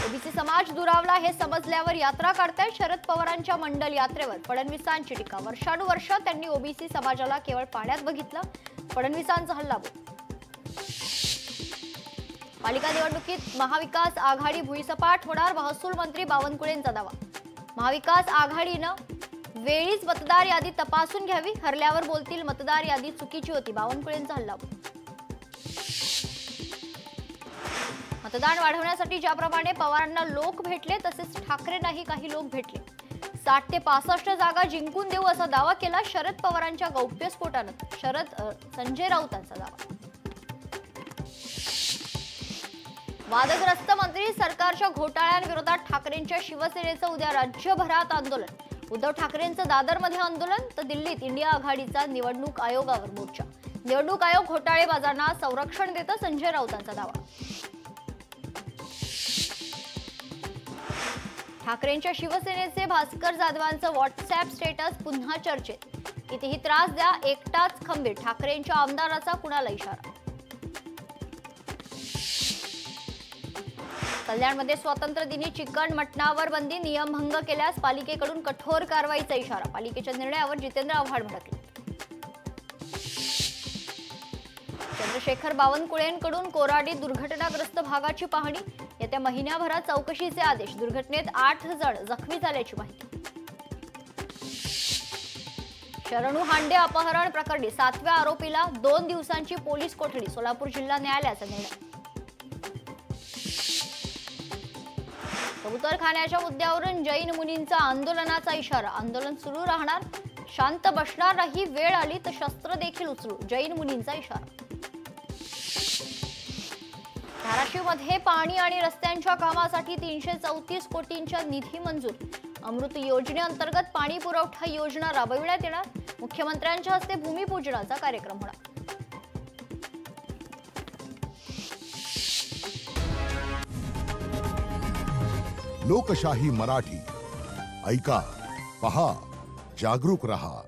OBC समाज दुरावला हे समजल्यावर यात्रा काढताय शरद पवारांच्या मंडल यात्रेवर फडणवीसांची टीका। वर्षानुवर्ष त्यांनी ओबीसी समाजाला केवळ पाण्यात बघितलं, फडणवीसांचा हल्लाबोल। पालिका निवडणुकीत महाविकास आघाडी भुईसपाट होणार, महसूल मंत्री बावनकुळेंचा दावा। महाविकास आघाडीनं वेळीच मतदार यादी तपासून घ्यावी, हरल्यावर बोलतील मतदार यादी चुकीची होती, बावनकुळेंचा हल्लाबोल। मतदान वाढवण्यासाठी ज्याप्रमाणे पवारांना लोक भेटले तसेच ठाकरेंनाही काही लोक भेटले। 60 ते 65 जागा जिंकून देऊ असा दावा केला शरद पवारांच्या गौप्यस्फोटानंतर। संजय राऊतांचा दावा। वादग्रस्त मंत्री सरकारच्या घोटाळ्यांविरोधात ठाकरेंच्या शिवसेनेचं उद्या राज्यभरात आंदोलन। उद्धव ठाकरेंचं दादरमध्ये आंदोलन तर दिल्लीत इंडिया आघाडीचा निवडणूक आयोगावर मोर्चा। निवडणूक आयोग घोटाळेबाजांना संरक्षण देतं, संजय राऊतांचा दावा। ठाकरेंच्या शिवसेनेचे भास्कर जाधवांचं व्हॉट्सअॅप स्टेटस पुन्हा चर्चेत। कितीही त्रास द्या, एकटाच खंबीर, ठाकरेंच्या आमदाराचा कुणाला इशारा। कल्याणमध्ये स्वातंत्र्य दिनी चिकन मटणावर बंदी, नियमभंग केल्यास पालिकेकडून कठोर कारवाईचा इशारा। पालिकेच्या निर्णयावर जितेंद्र आव्हाड भडकले। चंद्रशेखर बावनकुळेंकडून कोराडी दुर्घटनाग्रस्त भागाची पाहणी, येत्या महिन्याभरात चौकशीचे आदेश। दुर्घटनेत 8 जण जखमी झाल्याची माहिती। शरणू हांडे अपहरण प्रकरणी 7व्या आरोपीला 2 दिवसांची पोलीस कोठडी, सोलापूर जिल्हा न्यायालयाचा निर्णय। कबूतरखान्याच्या मुद्द्यावरून जैन मुनींचा आंदोलनाचा इशारा। आंदोलन सुरू राहणार, शांत बसणार नाही, वेळ आली तर शस्त्र देखील उचलू, जैन मुनींचा इशारा। धाराशिवमध्ये पाणी आणि रस्त्यांच्या कामासाठी 334 कोटींचा निधी मंजूर। अमृत योजनेअंतर्गत पाणी पुरवठा योजना राबविण्यात येणार, मुख्यमंत्र्यांच्या हस्ते भूमिपूजनाचा कार्यक्रम होणार। लोकशाही मराठी ऐका, पहा, जागरूक रहा।